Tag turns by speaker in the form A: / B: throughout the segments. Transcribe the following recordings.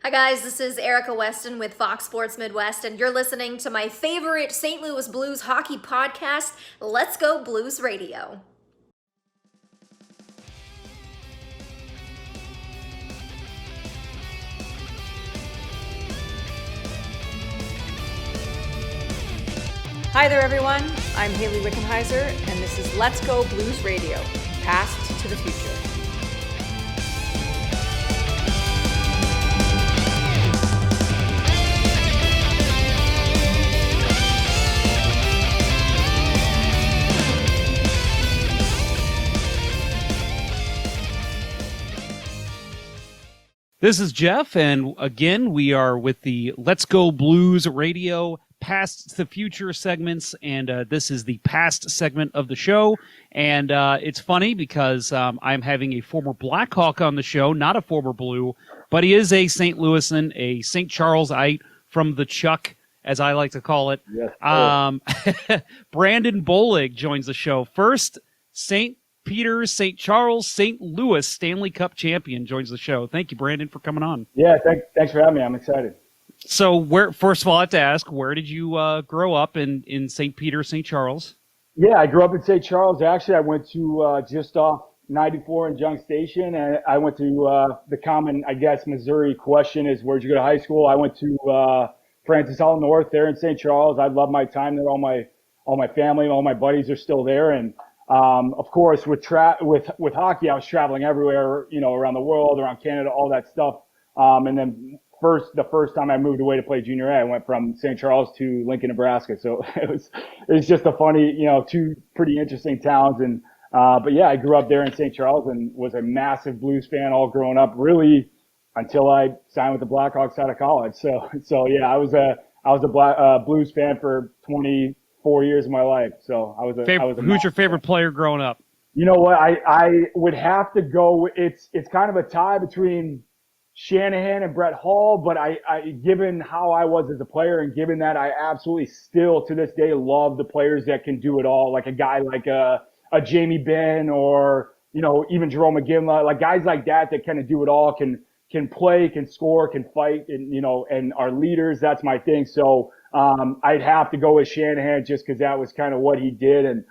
A: Hi guys, this is Erica Weston with Fox Sports Midwest, and you're listening to my favorite St. Louis Blues hockey podcast, Let's Go Blues Radio.
B: Hi there, everyone. I'm Haley Wickenheiser, and this is Let's Go Blues Radio, Past to the Future.
C: This is Jeff, and again, we are with the Let's Go Blues Radio Past to the Future segments, and this is the past segment of the show. And it's funny because I'm having a former Blackhawk on the show, not a former Blue, but he is a St. Louisan, a St. Charlesite from the Chuck, as I like to call it.
D: Yes,
C: Brandon Bollig joins the show. First, St. Peter's, St. Charles, St. Louis Stanley Cup champion joins the show. Thank you, Brandon, for coming on.
D: Yeah, thanks for having me. I'm excited.
C: So, first of all, I have to ask, where did you grow up in St. Peter, St. Charles?
D: Yeah, I grew up in St. Charles. Actually, I went to just off 94 in Junk Station, and I went to the common, I guess, Missouri question is, where'd you go to high school? I went to Francis Howell North there in St. Charles. I love my time there. All my family and all my buddies are still there, and of course, with hockey, I was traveling everywhere, around the world, around Canada, all that stuff. And then the first time I moved away to play junior A, I went from St. Charles to Lincoln, Nebraska. So it was just a funny, two pretty interesting towns. And, but yeah, I grew up there in St. Charles and was a massive Blues fan all growing up, really until I signed with the Blackhawks out of college. So yeah, I was a Blues fan for 24 years of my life. So I was
C: Who's your favorite player growing up?
D: You know what? I would have to go. It's kind of a tie between Shanahan and Brett Hall, but I given how I was as a player and given that I absolutely still to this day love the players that can do it all, like a guy like a Jamie Benn or, even Jerome McGinley, like guys like that kind of do it all, can play, can score, can fight, and, and are leaders. That's my thing. So, I'd have to go with Shanahan just because that was kind of what he did. And,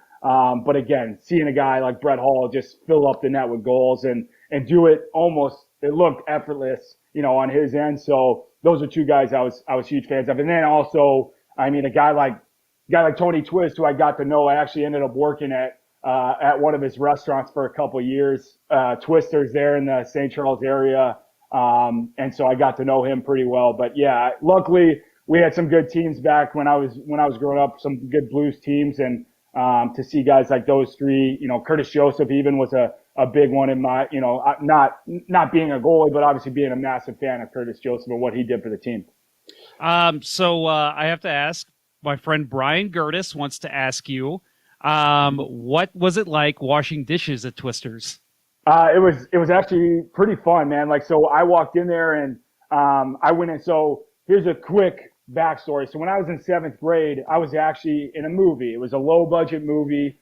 D: but again, seeing a guy like Brett Hall just fill up the net with goals and do it it looked effortless, on his end. So those are two guys I was huge fans of. And then also, I mean, a guy like Tony Twist, who I got to know, I actually ended up working at one of his restaurants for a couple of years, Twisters there in the St. Charles area. And so I got to know him pretty well. But yeah, luckily we had some good teams back when I was growing up, some good Blues teams. And, to see guys like those three, Curtis Joseph even was a big one in my, not being a goalie, but obviously being a massive fan of Curtis Joseph and what he did for the team.
C: So I have to ask, my friend Brian Gertis wants to ask you, what was it like washing dishes at Twisters?
D: It was actually pretty fun, man. Like, so I walked in there and, I went in. So here's a quick backstory. So when I was in 7th grade, I was actually in a movie. It was a low budget movie.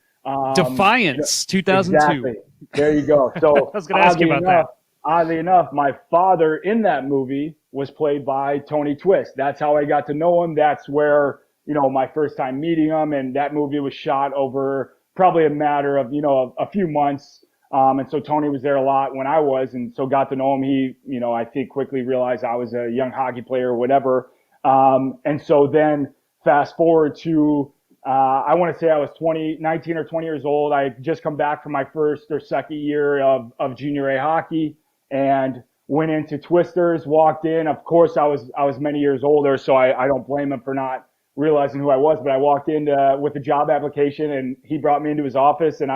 C: Defiance, 2002.
D: Exactly. There you go. So
C: I was going to ask you about that.
D: Oddly enough, my father in that movie was played by Tony Twist. That's how I got to know him. That's where, my first time meeting him. And that movie was shot over probably a matter of, a few months. And so Tony was there a lot when I was, and so got to know him. He, I think quickly realized I was a young hockey player or whatever. And so then fast forward to, I want to say I was 19 or 20 years old. I had just come back from my first or second year of junior A hockey and went into Twisters, walked in. Of course, I was many years older, so I don't blame him for not realizing who I was, but I walked in with a job application and he brought me into his office and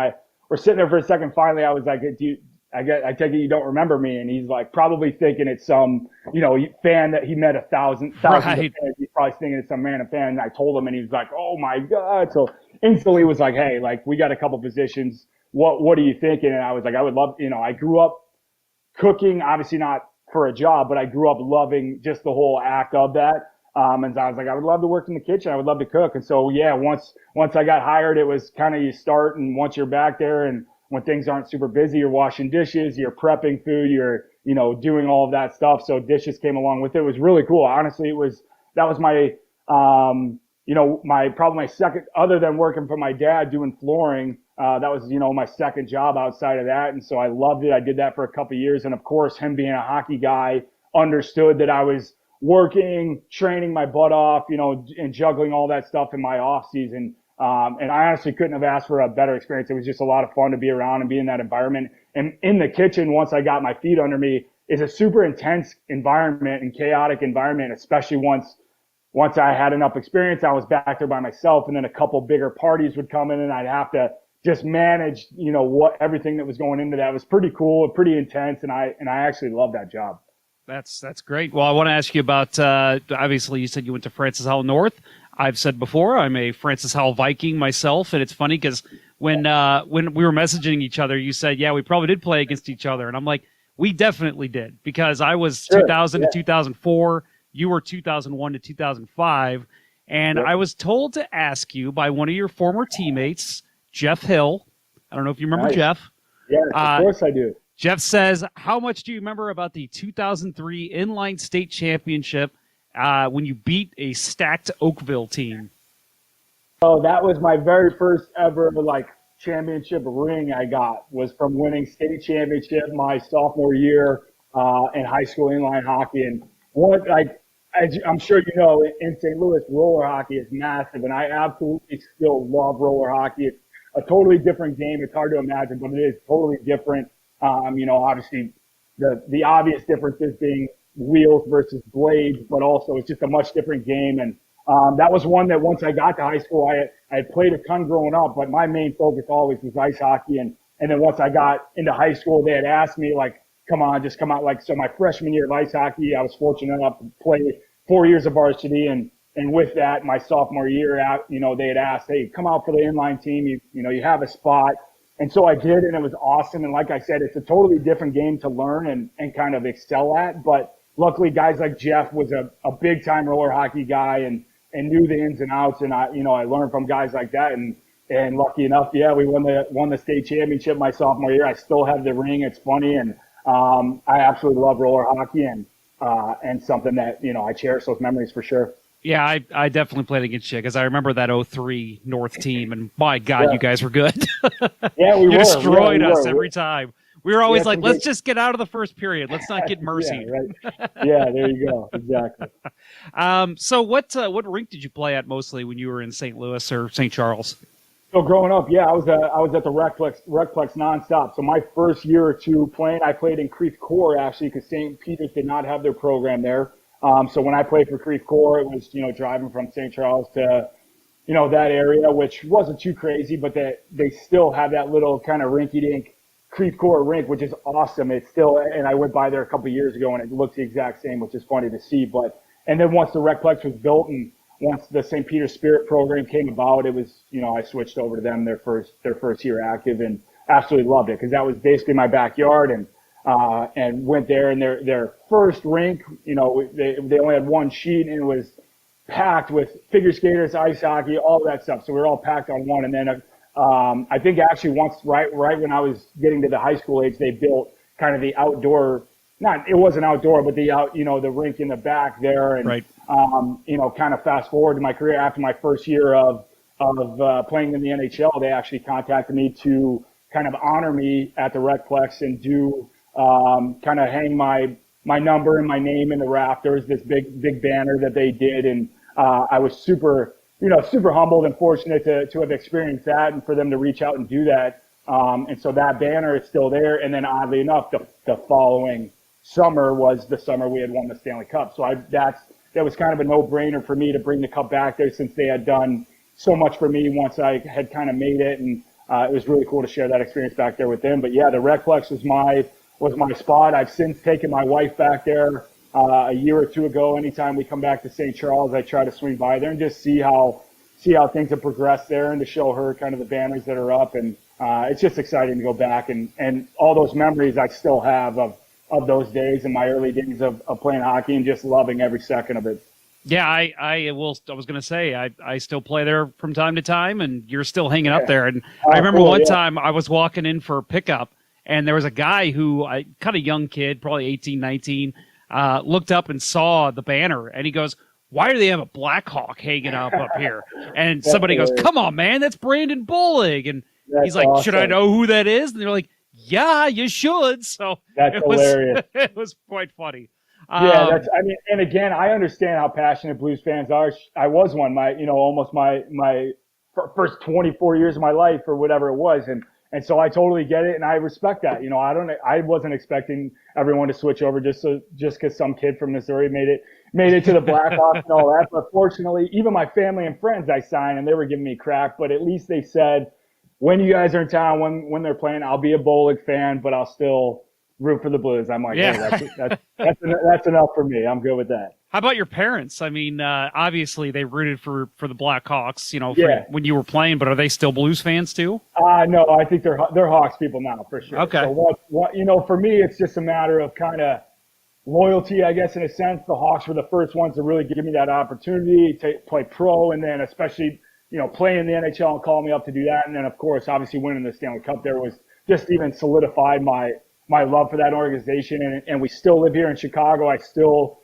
D: we're sitting there for a second. Finally, I was like, I take it you don't remember me. And he's like, probably thinking it's some, fan that he met thousands
C: Right.
D: of fans. He's probably thinking it's some random fan. And I told him and he was like, oh my God. So instantly was like, hey, like we got a couple positions. What are you thinking? And I was like, I would love, I grew up cooking, obviously not for a job, but I grew up loving just the whole act of that. And I was like, I would love to work in the kitchen. I would love to cook. And so, yeah, once I got hired, it was kind of you start, and once you're back there and when things aren't super busy, you're washing dishes, you're prepping food, you're doing all of that stuff. So dishes came along with it. It was really cool. Honestly, that was my, probably my second, other than working for my dad doing flooring. That was, my second job outside of that. And so I loved it. I did that for a couple of years. And of course, him being a hockey guy, understood that I was working, training my butt off, and juggling all that stuff in my off season. And I honestly couldn't have asked for a better experience. It was just a lot of fun to be around and be in that environment. And in the kitchen, once I got my feet under me, is a super intense environment and chaotic environment, especially once I had enough experience. I was back there by myself, and then a couple bigger parties would come in and I'd have to just manage, everything that was going into that. It was pretty cool, pretty intense. And I actually loved that job.
C: That's great. Well, I want to ask you about, obviously you said you went to Francis Howell North. I've said before, I'm a Francis Howell Viking myself. And it's funny because when we were messaging each other, you said, yeah, we probably did play against each other. And I'm like, we definitely did, because I was 2000 to 2004. You were 2001 to 2005. And I was told to ask you by one of your former teammates, Jeff Hill. I don't know if you remember Jeff.
D: Yeah, of course I do.
C: Jeff says, how much do you remember about the 2003 inline state championship when you beat a stacked Oakville team?
D: Oh, that was my very first ever championship ring I got, was from winning state championship my sophomore year in high school inline hockey. And as I'm sure you know, in St. Louis, roller hockey is massive, and I absolutely still love roller hockey. It's a totally different game. It's hard to imagine, but it is totally different. Obviously the obvious differences being wheels versus blades, but also it's just a much different game. And that was one that once I got to high school, I had played a ton growing up, but my main focus always was ice hockey. And then once I got into high school, they had asked me come on, just come out. So my freshman year of ice hockey, I was fortunate enough to play 4 years of varsity. And with that, my sophomore year out, they had asked, hey, come out for the inline team. You have a spot. And so I did, and it was awesome. And like I said, it's a totally different game to learn and kind of excel at. But luckily, guys like Jeff was a big time roller hockey guy and knew the ins and outs. And I learned from guys like that. And lucky enough, yeah, we won the state championship my sophomore year. I still have the ring. It's funny. And I absolutely love roller hockey and something that, I cherish those memories for sure.
C: Yeah, I definitely played against you because I remember that 03 North team, and my God, you guys were good.
D: Yeah, we were.
C: You destroyed us every time. We were always like, let's just get out of the first period. Let's not get mercy.
D: Yeah, right. Yeah, there you go. Exactly.
C: So what rink did you play at mostly when you were in St. Louis or St. Charles?
D: So growing up, yeah, I was at the Recplex nonstop. So my first year or two playing, I played in Creve Coeur actually, because St. Peter's did not have their program there. So when I played for Creve Coeur, it was, driving from St. Charles to, that area, which wasn't too crazy, but they still have that little kind of rinky-dink Creve Coeur rink, which is awesome. It's still, and I went by there a couple of years ago and it looks the exact same, which is funny to see. And then once the Recplex was built and once the St. Peter's Spirit program came about, it was, I switched over to them their first year active and absolutely loved it because that was basically my backyard and went there, and their first rink, they only had one sheet and it was packed with figure skaters, ice hockey, all that stuff. So we were all packed on one. And then I think actually once right when I was getting to the high school age, they built kind of the outdoor, it wasn't outdoor, but the rink in the back there. And,
C: right.
D: Kind of fast forward to my career after my first year of playing in the NHL, they actually contacted me to kind of honor me at the Recplex and do kind of hang my number and my name in the rafters, this big banner that they did. And I was super humbled and fortunate to have experienced that and for them to reach out and do that. And so that banner is still there. And then oddly enough, the following summer was the summer we had won the Stanley Cup. So that was kind of a no-brainer for me to bring the cup back there since they had done so much for me once I had kind of made it. And it was really cool to share that experience back there with them. But yeah, the Recplex was my spot. I've since taken my wife back there a year or two ago. Anytime we come back to St. Charles, I try to swing by there and just see how things have progressed there and to show her kind of the banners that are up. And it's just exciting to go back and all those memories I still have of those days and my early days of playing hockey and just loving every second of it.
C: Yeah, I was going to say, I still play there from time to time, and you're still hanging up there. And I remember one time I was walking in for a pickup, and there was a guy who, kind of young kid, probably 18, 19, looked up and saw the banner, and he goes, "Why do they have a Blackhawk hanging up here?" And somebody goes, "Come on, man, that's Brandon Bollig." And he's like,
D: awesome.
C: "Should I know who that is?" And they're like, "Yeah, you should." So
D: that's hilarious.
C: It was quite funny.
D: Yeah, and again, I understand how passionate Blues fans are. I was one, almost my first 24 years of my life or whatever it was. And so I totally get it. And I respect that. I wasn't expecting everyone to switch over just cause some kid from Missouri made it to the Blackhawks and all that. But fortunately, even my family and friends I signed, and they were giving me crap, but at least they said, when you guys are in town, when they're playing, I'll be a Bollig fan, but I'll still root for the Blues. I'm like,
C: yeah.
D: Hey, that's enough for me. I'm good with that.
C: How about your parents? I mean, obviously they rooted for the Blackhawks, when you were playing, but are they still Blues fans too?
D: No, I think they're Hawks people now for sure.
C: Okay.
D: So for me, it's just a matter of kind of loyalty, I guess, in a sense. The Hawks were the first ones to really give me that opportunity to play pro, and then especially, playing in the NHL and calling me up to do that. And then, of course, obviously winning the Stanley Cup there was just even solidified my love for that organization. And we still live here in Chicago. I still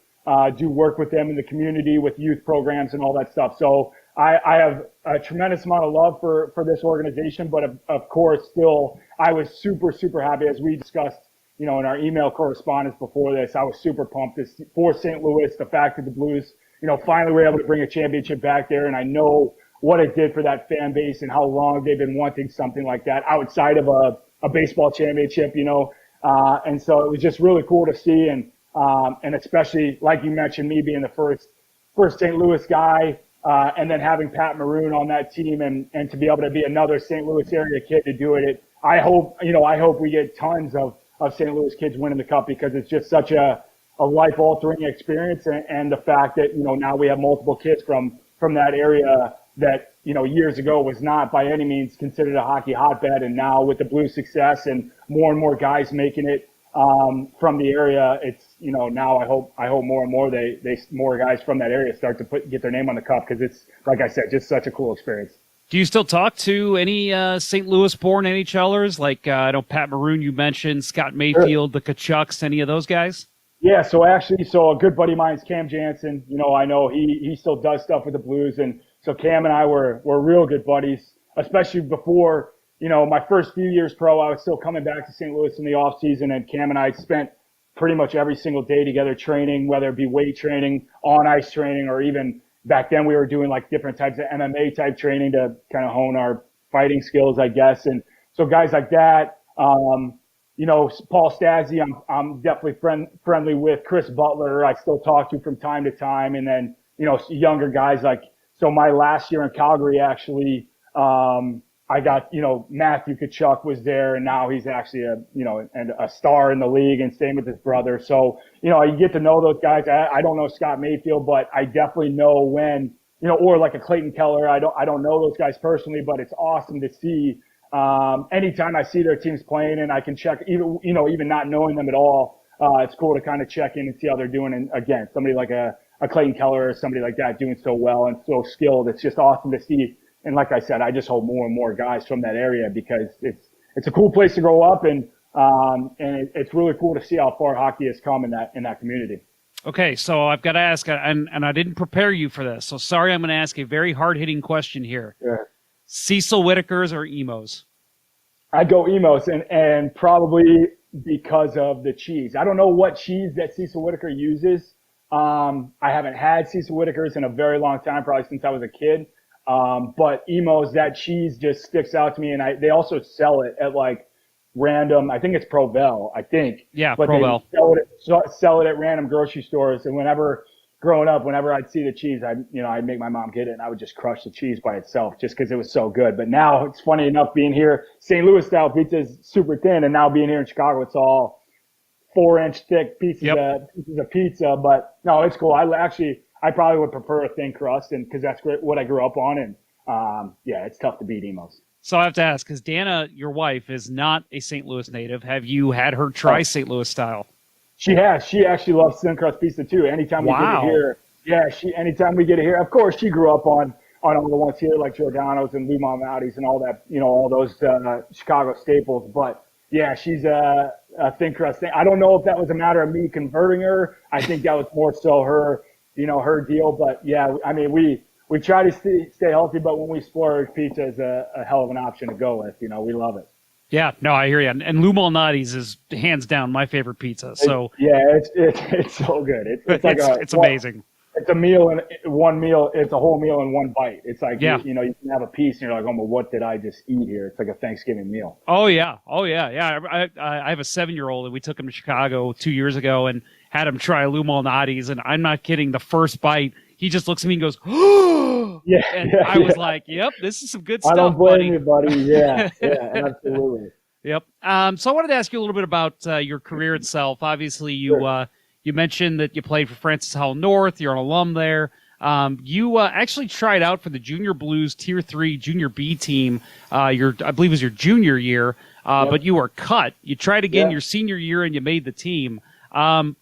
D: do work with them in the community with youth programs and all that stuff. So I have a tremendous amount of love for this organization, but of course, still, I was super, super happy, as we discussed, in our email correspondence before this. I was super pumped for St. Louis, the fact that the Blues, finally were able to bring a championship back there. And I know what it did for that fan base and how long they've been wanting something like that outside of a baseball championship, and so it was just really cool to see. And especially, like you mentioned, me being the first St. Louis guy, and then having Pat Maroon on that team and to be able to be another St. Louis area kid to do it. I hope we get tons of St. Louis kids winning the Cup, because it's just such a life-altering experience. And the fact that, now we have multiple kids from that area that, years ago was not by any means considered a hockey hotbed. And now with the Blues success and more guys making it from the area, it's, now I hope more and more they more guys from that area start to get their name on the Cup, because it's, like I said, just such a cool experience.
C: Do you still talk to any St. Louis-born NHLers? Like, I know Pat Maroon you mentioned, Scott Mayfield, the Kachucks, any of those guys?
D: Yeah, so a good buddy of mine is Cam Jansen. I know he still does stuff with the Blues, and so Cam and I were real good buddies, especially before, my first few years pro. I was still coming back to St. Louis in the off season, and Cam and I spent pretty much every single day together training, whether it be weight training, on ice training, or even back then we were doing like different types of MMA type training to kind of hone our fighting skills, I guess. And so guys like that, Paul Stazzi, I'm definitely friendly with. Chris Butler, I still talk to from time to time. And then, younger guys like, so my last year in Calgary, actually, I got, Matthew Tkachuk was there, and now he's actually a star in the league, and same with his brother. So, you get to know those guys. I don't know Scott Mayfield, but I definitely know when, or like a Clayton Keller. I don't know those guys personally, but it's awesome to see, anytime I see their teams playing and I can check, even not knowing them at all. It's cool to kind of check in and see how they're doing. And again, somebody like a Clayton Keller or somebody like that doing so well and so skilled. It's just awesome to see. And like I said, I just hope more and more guys from that area, because it's a cool place to grow up, and it's really cool to see how far hockey has come in that community.
C: Okay, so I've got to ask, and I didn't prepare you for this, so sorry, I'm going to ask a very hard-hitting question here.
D: Yeah.
C: Cecil Whitakers or emos?
D: I'd go emos, and probably because of the cheese. I don't know what cheese that Cecil Whitaker uses. I haven't had Cecil Whitakers in a very long time, probably since I was a kid. But emos, that cheese just sticks out to me, and they also sell it at like random, I think it's Provel, I think.
C: Yeah,
D: but
C: Provel.
D: They sell it at random grocery stores, and growing up, whenever I'd see the cheese, I'd make my mom get it, and I would just crush the cheese by itself just because it was so good. But now it's funny enough, being here, St. Louis style pizza is super thin, and now being here in Chicago, it's all 4-inch thick pieces of pizza. But no, it's cool. I probably would prefer a thin crust, and because that's what I grew up on, and it's tough to beat emos.
C: So I have to ask, because Dana, your wife, is not a St. Louis native. Have you had her try St. Louis style?
D: She has. She actually loves thin crust pizza too. Anytime we get it here, anytime we get it here. Of course, she grew up on all the ones here like Giordano's and Lou Malnati's and all that, all those Chicago staples. But Yeah, she's a thin crust thing. I don't know if that was a matter of me converting her. I think that was more so her, her deal. But yeah, I mean, we try to stay healthy, but when we splurge, pizza is a hell of an option to go with. We love it.
C: Yeah, no, I hear you. And Lou Malnati's is hands down my favorite pizza. So
D: it's so good. It's like
C: it's amazing.
D: It's a meal in one meal. It's a whole meal in one bite. It's like,
C: yeah.
D: you can have a piece and you're like, oh, but what did I just eat here? It's like a Thanksgiving meal.
C: Oh, yeah. Yeah. I have a 7-year-old and we took him to Chicago 2 years ago and had him try Lou Malnati's. And I'm not kidding. The first bite, he just looks at me and goes, oh,
D: yeah.
C: And I was like, yep, this is some good stuff,
D: I don't blame
C: buddy.
D: you, buddy. Yeah, absolutely.
C: Yep. So I wanted to ask you a little bit about your career itself. Obviously, you mentioned that you played for Francis Howell North. You're an alum there. You actually tried out for the Junior Blues Tier 3 Junior B team. I believe it was your junior year, but you were cut. You tried again your senior year, and you made the team. Trying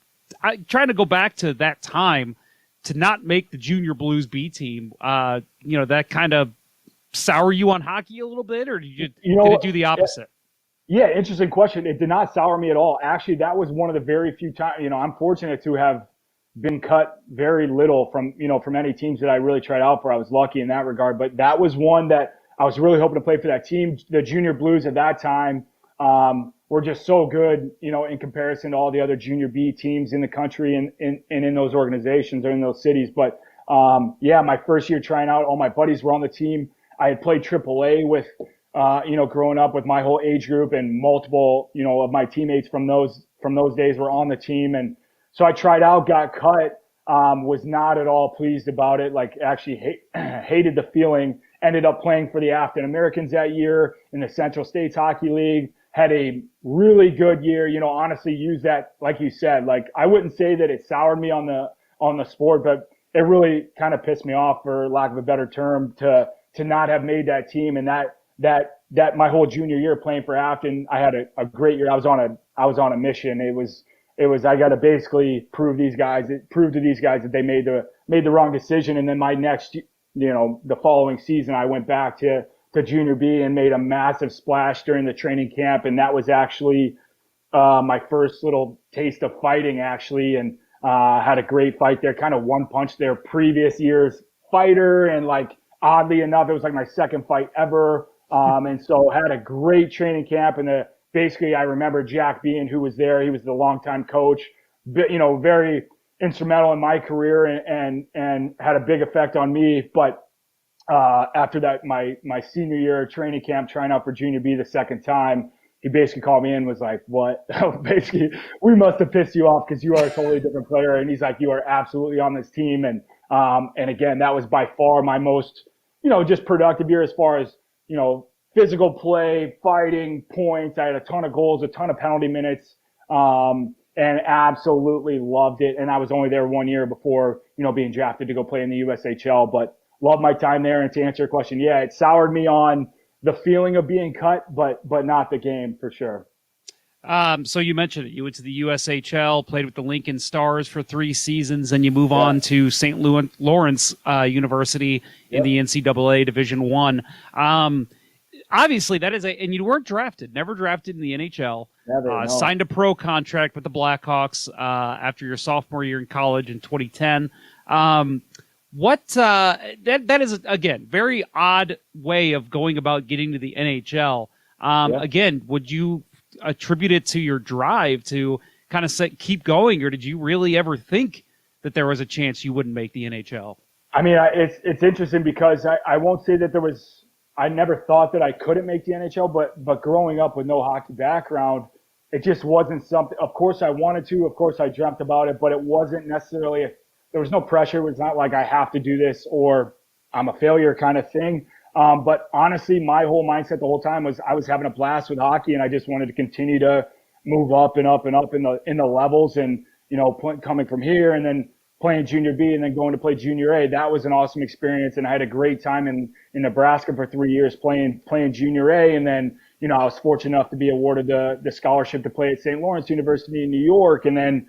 C: to go back to that time to not make the Junior Blues B team. That kind of sour you on hockey a little bit, or did it do the opposite?
D: Yeah, interesting question. It did not sour me at all. Actually, that was one of the very few times, I'm fortunate to have been cut very little from any teams that I really tried out for. I was lucky in that regard, but that was one that I was really hoping to play for that team. The Junior Blues at that time, were just so good, in comparison to all the other Junior B teams in the country and in those organizations or in those cities. But, my first year trying out, all my buddies were on the team. I had played AAA with, growing up with my whole age group, and multiple, of my teammates from those days were on the team. And so I tried out, got cut, was not at all pleased about it. Like, actually hated the feeling. Ended up playing for the Afton Americans that year in the Central States Hockey League. Had a really good year, honestly used that, like you said, like, I wouldn't say that it soured me on the sport, but it really kind of pissed me off, for lack of a better term, to not have made that team. And that my whole junior year playing for Afton, I had a great year. I was on a mission. It was I got to basically prove to these guys that they made the wrong decision. And then my next, the following season, I went back to junior B and made a massive splash during the training camp. And that was actually, my first little taste of fighting, actually. And, had a great fight there, kind of one punch their previous year's fighter. And, like, oddly enough, it was like my second fight ever. And so had a great training camp. And basically, I remember Jack Bean, who was there. He was the longtime coach, very instrumental in my career and had a big effect on me. But after that, my senior year training camp, trying out for junior B the second time, he basically called me in and was like, what? Basically, we must have pissed you off because you are a totally different player. And he's like, you are absolutely on this team. And again, that was by far my most, just productive year as far as, physical play, fighting, points. I had a ton of goals, a ton of penalty minutes, and absolutely loved it. And I was only there 1 year before, being drafted to go play in the USHL, but loved my time there. And to answer your question, yeah, it soured me on the feeling of being cut, but not the game, for sure.
C: So you mentioned it. You went to the USHL, played with the Lincoln Stars for 3 seasons, and you move on to St. Lawrence University in the NCAA Division I. Obviously, that is and you weren't drafted, never drafted in the NHL.
D: Never, no.
C: Signed a pro contract with the Blackhawks after your sophomore year in college in 2010. That is, again, very odd way of going about getting to the NHL. Again, would you attribute it to your drive to kind of keep going, or did you really ever think that there was a chance you wouldn't make the NHL?
D: I mean, it's interesting because I won't say that I never thought that I couldn't make the NHL, but growing up with no hockey background, it just wasn't something. Of course I wanted to, of course I dreamt about it, but it wasn't necessarily, there was no pressure. It was not like I have to do this or I'm a failure kind of thing. But honestly, my whole mindset the whole time was I was having a blast with hockey, and I just wanted to continue to move up and up and up in the levels, and coming from here and then playing junior B and then going to play junior A. That was an awesome experience, and I had a great time in Nebraska for 3 years playing junior A, and then I was fortunate enough to be awarded the scholarship to play at St. Lawrence University in New York, and then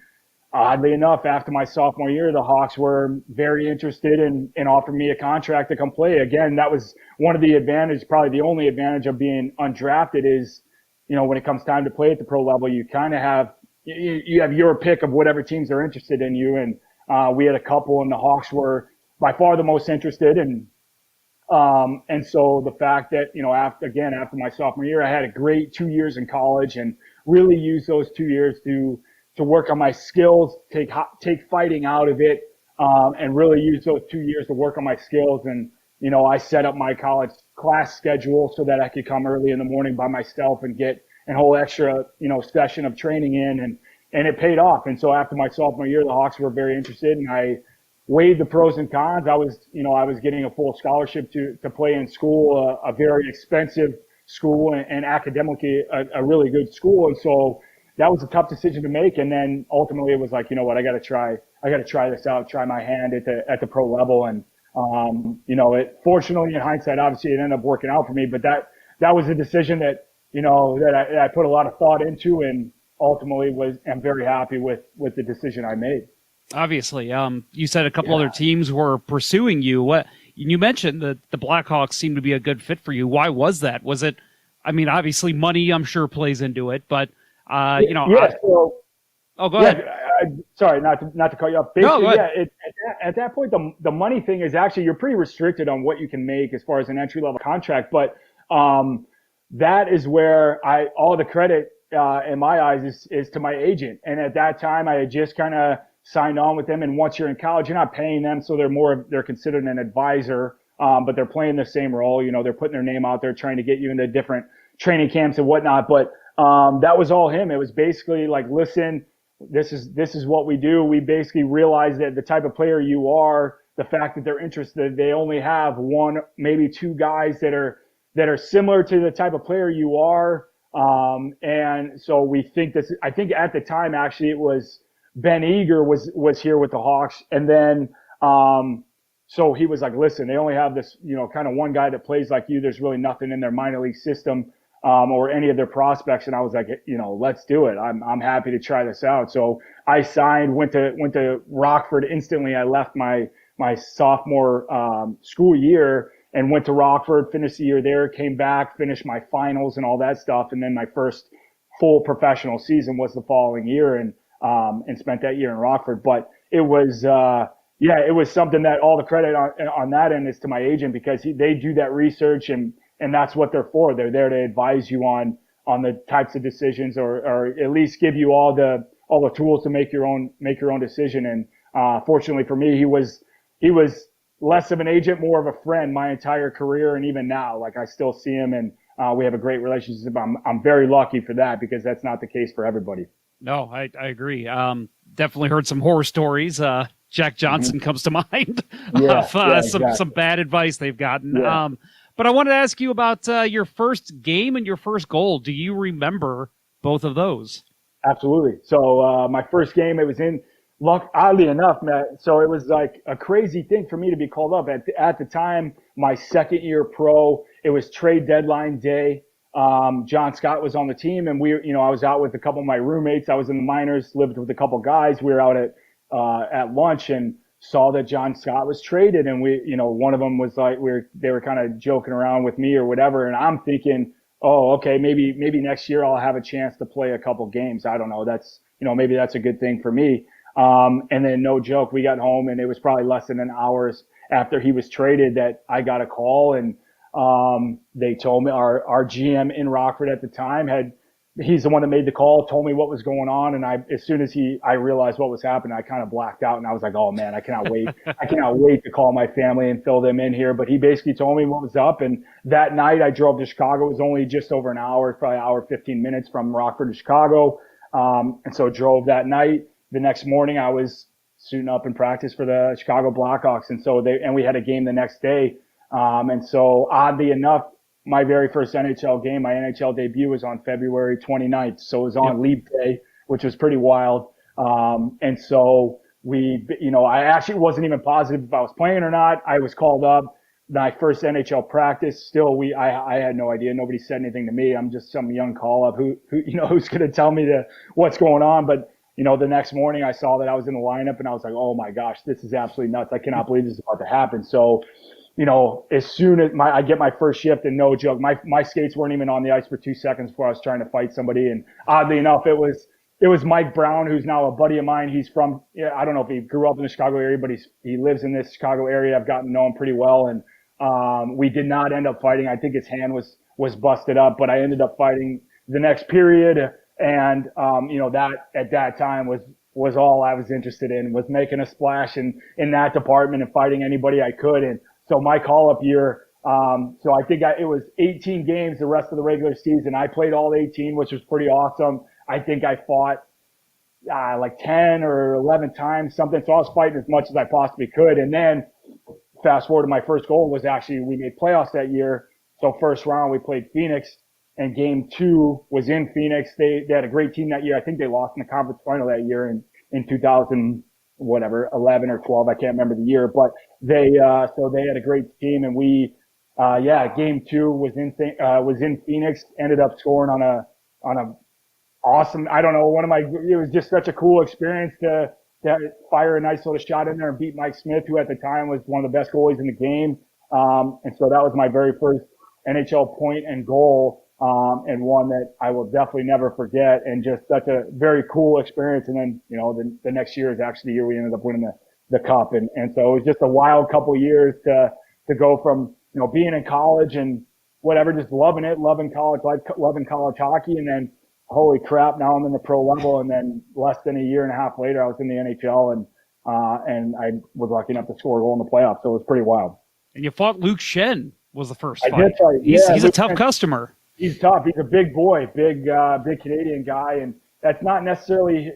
D: oddly enough, after my sophomore year, the Hawks were very interested in offering me a contract to come play. Again, that was one of the advantages, probably the only advantage of being undrafted is, when it comes time to play at the pro level, you kind of have, you have your pick of whatever teams are interested in you. And we had a couple, and the Hawks were by far the most interested. And so the fact that, after my sophomore year, I had a great 2 years in college and really used those 2 years to work on my skills, take fighting out of it, and really use those 2 years to work on my skills. And, I set up my college class schedule so that I could come early in the morning by myself and get a whole extra, session of training in, and it paid off. And so after my sophomore year, the Hawks were very interested, and I weighed the pros and cons. I was getting a full scholarship to play in school, a very expensive school, and academically a really good school. And so that was a tough decision to make. And then ultimately it was like, what, I got to try this out, try my hand at the pro level. And, fortunately in hindsight, obviously it ended up working out for me, but that was a decision that, that I put a lot of thought into, and ultimately am very happy with the decision I made.
C: Obviously, you said a couple other teams were pursuing you. What you mentioned that the Blackhawks seemed to be a good fit for you. Why was that? Was it? I mean, obviously, money I'm sure plays into it, but
D: go ahead. Sorry, not to cut you off. Basically,
C: no, go ahead.
D: At that point, the money thing is actually, you're pretty restricted on what you can make as far as an entry level contract. But that is where all the credit in my eyes is to my agent. And at that time, I had just kind of signed on with them. And once you're in college, you're not paying them, so they're considered an advisor, but they're playing the same role. They're putting their name out there, trying to get you into different training camps and whatnot. But that was all him. It was basically like, listen, this is what we do. We basically realize that the type of player you are, the fact that they're interested, they only have one, maybe two guys that are similar to the type of player you are. And so we think I think at the time, actually, it was Ben Eager was here with the Hawks. And then, so he was like, listen, they only have this, kind of one guy that plays like you. There's really nothing in their minor league system, or any of their prospects. And I was like, let's do it. I'm happy to try this out. So I signed, went to Rockford instantly. I left my sophomore, school year and went to Rockford, finished the year there, came back, finished my finals and all that stuff. And then my first full professional season was the following year, and spent that year in Rockford. But it was, it was something that all the credit on that end is to my agent, because they do that research, and that's what they're for. They're there to advise you on the types of decisions, or at least give you all the tools to make your own decision. And, fortunately for me, he was less of an agent, more of a friend my entire career. And even now, like, I still see him, and, we have a great relationship. I'm very lucky for that, because that's not the case for everybody.
C: No, I agree. Definitely heard some horror stories. Jack Johnson comes to mind of some bad advice they've gotten.
D: Yeah.
C: But I wanted to ask you about your first game and your first goal. Do you remember both of those?
D: Absolutely. So my first game, it was in oddly enough, Matt. So it was like a crazy thing for me to be called up at the time. My second year pro, it was trade deadline day. John Scott was on the team, and I was out with a couple of my roommates. I was in the minors, lived with a couple of guys. We were out at lunch and saw that John Scott was traded. And one of them was like, they were kind of joking around with me or whatever. And I'm thinking, oh, okay, maybe next year I'll have a chance to play a couple games. I don't know. That's, maybe that's a good thing for me. And then no joke, we got home, and it was probably less than an hour after he was traded that I got a call, and they told me our GM in Rockford at the time he's the one that made the call, told me what was going on. And as soon as I realized what was happening, I kind of blacked out, and I was like, oh man, I cannot wait. I cannot wait to call my family and fill them in here. But he basically told me what was up. And that night I drove to Chicago. It was only just over an hour, probably an hour, 15 minutes from Rockford to Chicago. And so drove that night. The next morning I was suiting up in practice for the Chicago Blackhawks. And we had a game the next day. And so oddly enough, my very first NHL game, my Nhl debut, was on February 29th. So it was on Leap Day, which was pretty wild. And so I actually wasn't even positive if I was playing or not. I was called up. My first NHL practice, still I had no idea. Nobody said anything to me. I'm just some young call up who's going to tell me what's going on. But the next morning I saw that I was in the lineup, and I was like, oh my gosh, this is absolutely nuts. I cannot believe this is about to happen. So as soon as I get my first shift, and no joke, my skates weren't even on the ice for 2 seconds before I was trying to fight somebody. And oddly enough, it was Mike Brown, who's now a buddy of mine. He's from, I don't know if he grew up in the Chicago area, but he lives in this Chicago area. I've gotten to know him pretty well. And we did not end up fighting. I think his hand was busted up, but I ended up fighting the next period. And, that at that time was all I was interested in, was making a splash in that department and fighting anybody I could. And so my call-up year, so I think it was 18 games the rest of the regular season. I played all 18, which was pretty awesome. I think I fought like 10 or 11 times, something. So I was fighting as much as I possibly could. And then fast forward to my first goal was actually, we made playoffs that year. So first round we played Phoenix, and game 2 was in Phoenix. They had a great team that year. I think they lost in the conference final that year in 2000, whatever, 11 or 12. I can't remember the year, but so they had a great team, and we, game 2 was in Phoenix, ended up scoring on a awesome, I don't know, it was just such a cool experience to fire a nice little shot in there and beat Mike Smith, who at the time was one of the best goalies in the game. And so that was my very first NHL point and goal, and one that I will definitely never forget, and just such a very cool experience. And then, the next year is actually the year we ended up winning the cup. And so it was just a wild couple of years to go from, being in college and whatever, just loving it, loving college life, loving college hockey. And then, holy crap, now I'm in the pro level. And then less than a year and a half later, I was in the NHL, and I was lucky enough to score a goal in the playoffs. So it was pretty wild.
C: And you fought Luke Shen was the first fight.
D: I did fight.
C: He's a tough customer.
D: He's tough. He's a big boy, big Canadian guy. And that's not necessarily,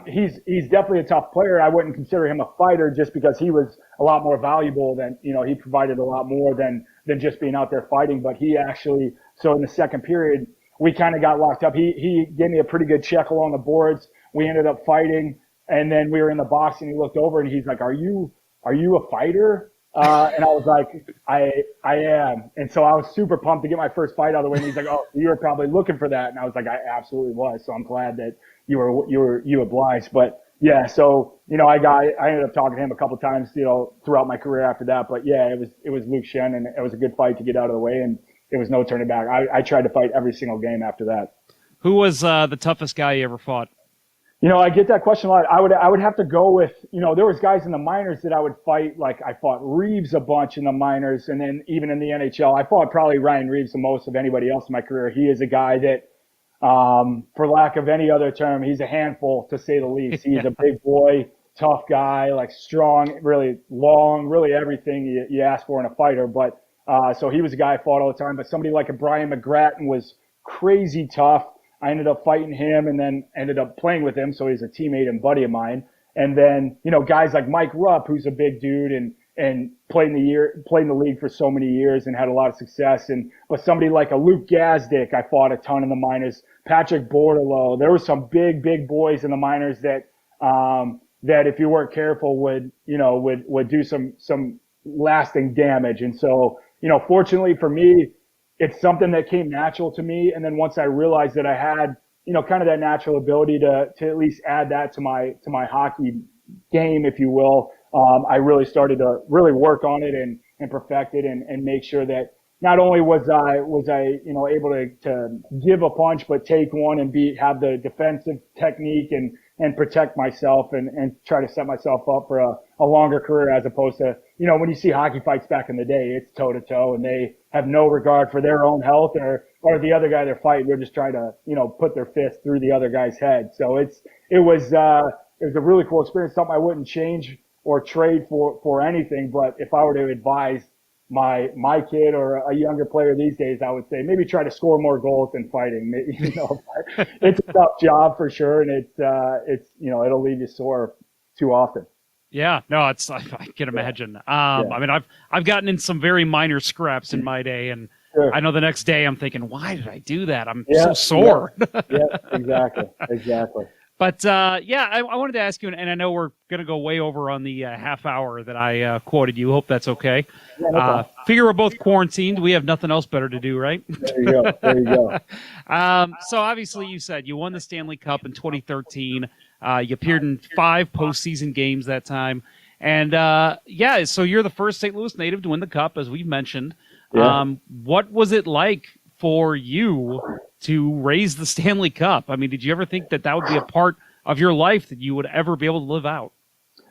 D: he's definitely a tough player. I wouldn't consider him a fighter just because he was a lot more valuable than, he provided a lot more than just being out there fighting. But he actually, so in the second period, we kind of got locked up. He gave me a pretty good check along the boards. We ended up fighting, and then we were in the box, and he looked over and he's like, are you a fighter? And I was like, I am. And so I was super pumped to get my first fight out of the way. And he's like, oh, you were probably looking for that. And I was like, I absolutely was. So I'm glad that you obliged. But yeah, so, I ended up talking to him a couple of times, throughout my career after that. But yeah, it was Luke Shen, and it was a good fight to get out of the way. And it was no turning back. I tried to fight every single game after that.
C: Who was the toughest guy you ever fought?
D: I get that question a lot. I would have to go with, there was guys in the minors that I would fight. Like I fought Reeves a bunch in the minors, and then even in the NHL, I fought probably Ryan Reeves the most of anybody else in my career. He is a guy that, for lack of any other term, he's a handful to say the least. He's a big boy, tough guy, like strong, really long, really everything you ask for in a fighter. But, so he was a guy I fought all the time. But somebody like a Brian McGrattan was crazy tough. I ended up fighting him, and then ended up playing with him. So he's a teammate and buddy of mine. And then, guys like Mike Rupp, who's a big dude and played in the league for so many years and had a lot of success. But somebody like a Luke Gazdick, I fought a ton in the minors. Patrick Bordelot. There were some big boys in the minors that if you weren't careful would do some lasting damage. And so, fortunately for me, it's something that came natural to me. And then once I realized that I had, kind of that natural ability to at least add that to my hockey game, if you will, I really started to really work on it and perfect it and make sure that not only was I able to give a punch, but take one and have the defensive technique and protect myself and try to set myself up for a longer career, as opposed to, when you see hockey fights back in the day, it's toe to toe and they have no regard for their own health or the other guy they're fighting. They're just trying to, put their fist through the other guy's head. So it was a really cool experience, something I wouldn't change or trade for anything. But if I were to advise my kid or a younger player these days, I would say maybe try to score more goals than fighting. It's a tough job for sure, and it's it'll leave you sore too often.
C: Yeah, no, I can imagine. I mean, I've gotten in some very minor scraps in my day, and sure. I know the next day I'm thinking, why did I do that? I'm so sore.
D: Yeah, exactly.
C: But, I wanted to ask you, and I know we're going to go way over on the half hour that I quoted you. Hope that's okay.
D: Yeah, no problem.
C: Figure we're both quarantined. We have nothing else better to do, right?
D: There you go.
C: So obviously you said you won the Stanley Cup in 2013. You appeared in 5 postseason games that time. And so you're the first St. Louis native to win the Cup, as we've mentioned.
D: Yeah.
C: What was it like for you to raise the Stanley Cup? I mean, did you ever think that would be a part of your life that you would ever be able to live out?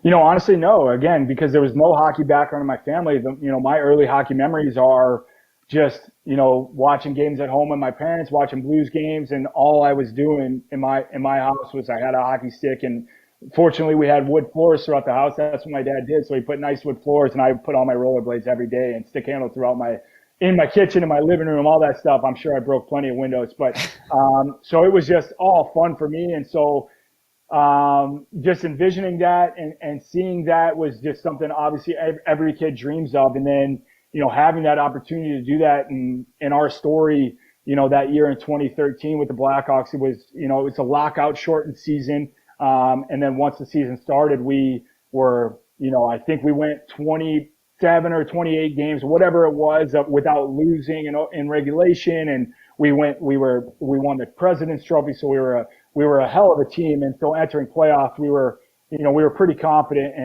D: Honestly, no. Again, because there was no hockey background in my family. My early hockey memories are just, watching games at home with my parents, watching Blues games, and all I was doing in my house was I had a hockey stick, and fortunately we had wood floors throughout the house. That's what my dad did. So he put nice wood floors, and I put on my rollerblades every day and stick handle throughout in my kitchen, in my living room, all that stuff. I'm sure I broke plenty of windows, but so it was just all fun for me. And so just envisioning that and seeing that was just something obviously every kid dreams of. And then, having that opportunity to do that in our story, that year in 2013 with the Blackhawks, it was a lockout shortened season. And then once the season started, we were, I think we went 27 or 28 games, whatever it was, without losing in regulation. And we won the President's Trophy. So we were a hell of a team. And so entering playoffs, we were pretty confident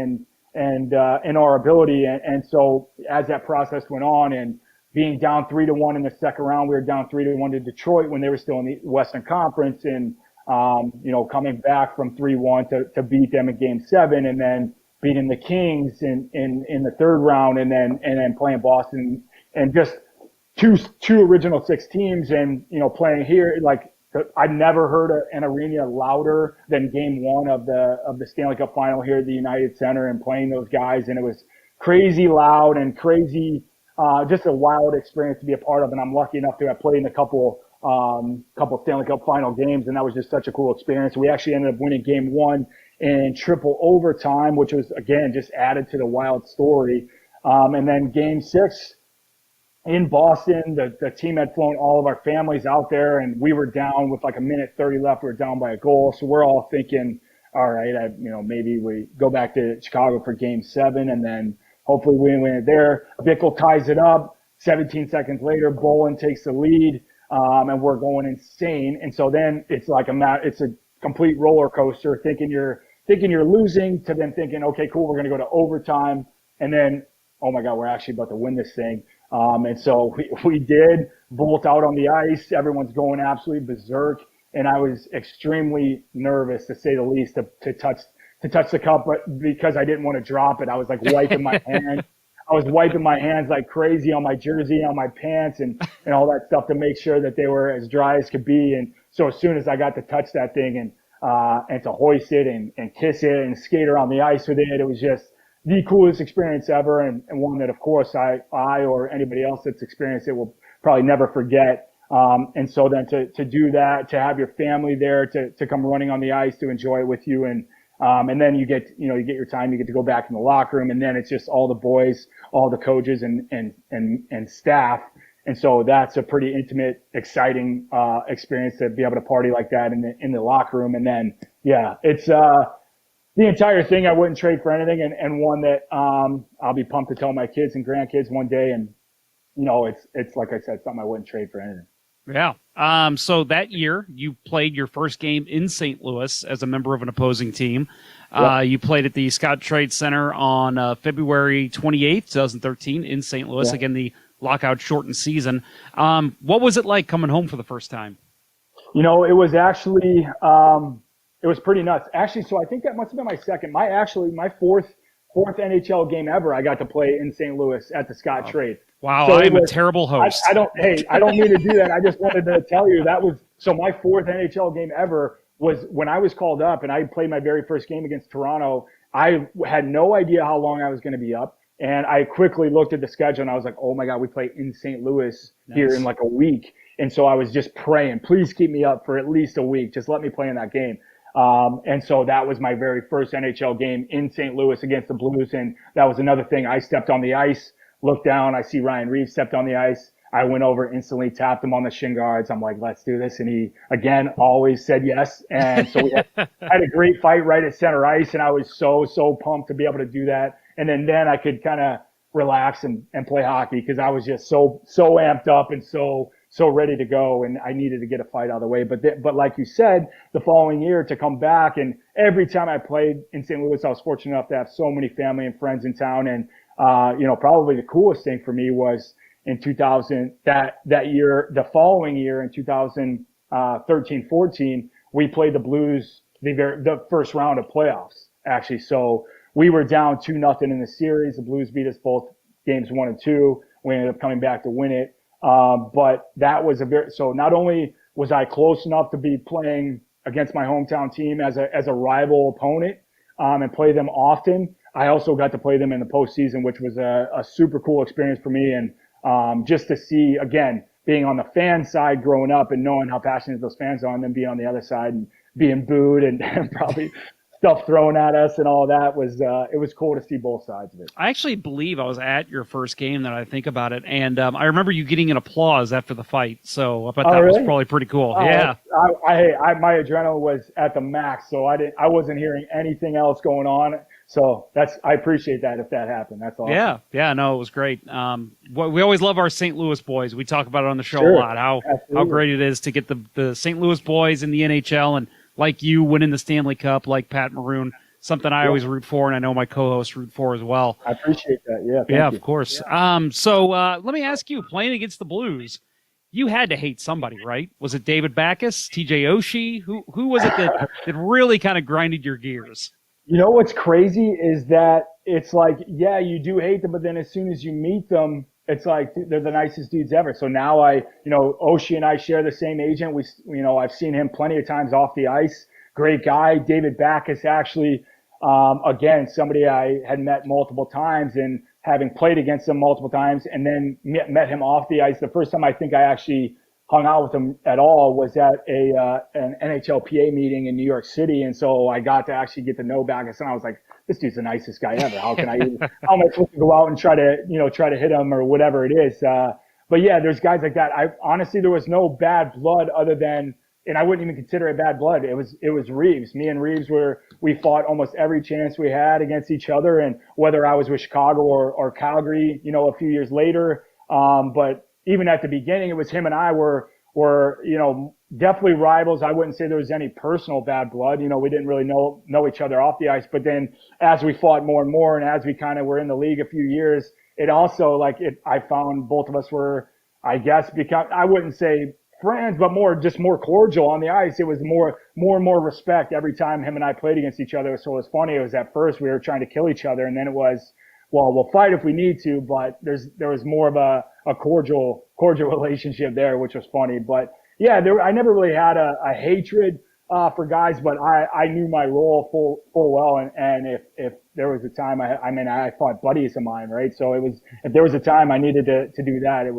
D: in our ability. And so as that process went on and being down 3-1 in the second round, we were down 3-1 to Detroit when they were still in the Western Conference, and coming back from 3-1 to beat them in Game 7, and then beating the Kings in the third round, and then playing Boston, and just two original six teams, and playing here. Like, I've never heard an arena louder than Game 1 of the Stanley Cup Final here at the United Center, and playing those guys, and it was crazy loud and crazy, just a wild experience to be a part of. And I'm lucky enough to have played in a couple Stanley Cup Final games, and that was just such a cool experience. We actually ended up winning Game 1 in triple overtime, which was, again, just added to the wild story. And then Game 6 in Boston, the team had flown all of our families out there, and we were down with like a minute 30 left. We were down by a goal. So we're all thinking, all right, maybe we go back to Chicago for Game 7, and then hopefully we win it there. Bickle ties it up. 17 seconds later, Bolin takes the lead. And we're going insane. And so then it's like it's a complete roller coaster, thinking you're losing, to then thinking, okay, cool, we're going to go to overtime. And then, oh my God, we're actually about to win this thing. And so we did bolt out on the ice. Everyone's going absolutely berserk. And I was extremely nervous, to say the least, to touch the cup, but because I didn't want to drop it, I was like wiping my hands. I was wiping my hands like crazy on my jersey, on my pants, and all that stuff to make sure that they were as dry as could be. And so as soon as I got to touch that thing and to hoist it and kiss it and skate around the ice with it, it was just the coolest experience ever, and one that, of course, I or anybody else that's experienced it will probably never forget. And so then to do that, to have your family there, to come running on the ice to enjoy it with you, and then you get your time, you get to go back in the locker room, and then it's just all the boys, all the coaches and staff. And so that's a pretty intimate, exciting, experience to be able to party like that in the locker room. And then, yeah, it's, the entire thing I wouldn't trade for anything, and one that, I'll be pumped to tell my kids and grandkids one day. And, it's like I said, something I wouldn't trade for anything.
C: Yeah. So that year you played your first game in St. Louis as a member of an opposing team. Yep. You played at the Scott Trade Center on February 28th, 2013 in St. Louis.
D: Yep.
C: Again, the lockout shortened season. What was it like coming home for the first time?
D: It was actually, it was pretty nuts. Actually, so I think that must have been my fourth NHL game ever. I got to play in St. Louis at the Scott Trade.
C: Wow,
D: so
C: I'm a terrible host.
D: I don't mean to do that. I just wanted to tell you so my fourth NHL game ever was when I was called up, and I played my very first game against Toronto. I had no idea how long I was going to be up, and I quickly looked at the schedule, and I was like, oh my God, we play in St. Louis here in like a week. And so I was just praying, please keep me up for at least a week. Just let me play in that game. And so that was my very first NHL game in St. Louis against the Blues. And that was another thing. I stepped on the ice, looked down, I see Ryan Reeves stepped on the ice. I went over, instantly tapped him on the shin guards. I'm like, let's do this. And he, again, always said yes. And so we had a great fight right at center ice. And I was so pumped to be able to do that. And then I could kind of relax and play hockey, because I was just so amped up and so so ready to go, and I needed to get a fight out of the way. But like you said, the following year to come back, and every time I played in St. Louis, I was fortunate enough to have so many family and friends in town. And, probably the coolest thing for me was in 2000, that year, the following year in 2013-14, we played the Blues the first round of playoffs, actually. So we were down 2-0 in the series. The Blues beat us both games 1 and 2. We ended up coming back to win it. But that was so not only was I close enough to be playing against my hometown team as a rival opponent, and play them often, I also got to play them in the postseason, which was a super cool experience for me. And, just to see, again, being on the fan side growing up and knowing how passionate those fans are, and then being on the other side and being booed and probably stuff thrown at us and all that it was cool to see both sides of it.
C: I actually believe I was at your first game that I think about it, and I remember you getting an applause after the fight, so I bet that was probably pretty cool. Yeah.
D: My adrenaline was at the max, so I wasn't hearing anything else going on. So I appreciate that if that happened. That's awesome.
C: Yeah, no, it was great. We always love our St. Louis boys. We talk about it on the show a lot, how great it is to get the St. Louis boys in the NHL, and like you winning the Stanley Cup, like Pat Maroon, something I always root for, and I know my co-hosts root for as well.
D: I appreciate that. Yeah,
C: thank you. Of course. So let me ask you, playing against the Blues, you had to hate somebody, right? Was it David Backes, TJ Oshie? Who was it that really kind of grinded your gears?
D: You know what's crazy is that it's like, yeah, you do hate them, but then as soon as you meet them, it's like they're the nicest dudes ever. So now Oshie and I share the same agent. I've seen him plenty of times off the ice. Great guy. David Backes, actually, again, somebody I had met multiple times, and having played against him multiple times, and then met him off the ice. The first time I think I actually hung out with him at all was at an NHLPA meeting in New York City. And so I got to actually get to know Backes, and I was like, this dude's the nicest guy ever. How am I supposed to go out and try to hit him or whatever it is? But yeah, there's guys like that. Honestly, there was no bad blood other than, and I wouldn't even consider it bad blood. It was Reeves. Me and Reeves we fought almost every chance we had against each other. And whether I was with Chicago or Calgary, a few years later. But even at the beginning, it was him and I were definitely rivals. I wouldn't say there was any personal bad blood. We didn't really know each other off the ice. But then as we fought more and more, and as we kind of were in the league a few years, it also I found both of us were, I guess, I wouldn't say friends, but more cordial on the ice. It was more and more respect every time him and I played against each other. So it was funny. It was at first we were trying to kill each other, and then it was, well, we'll fight if we need to, but there was more of a cordial relationship there, which was funny. But yeah, I never really had a hatred for guys, but I knew my role full well. And if there was a time, I fought buddies of mine, right? So if there was a time I needed to do that,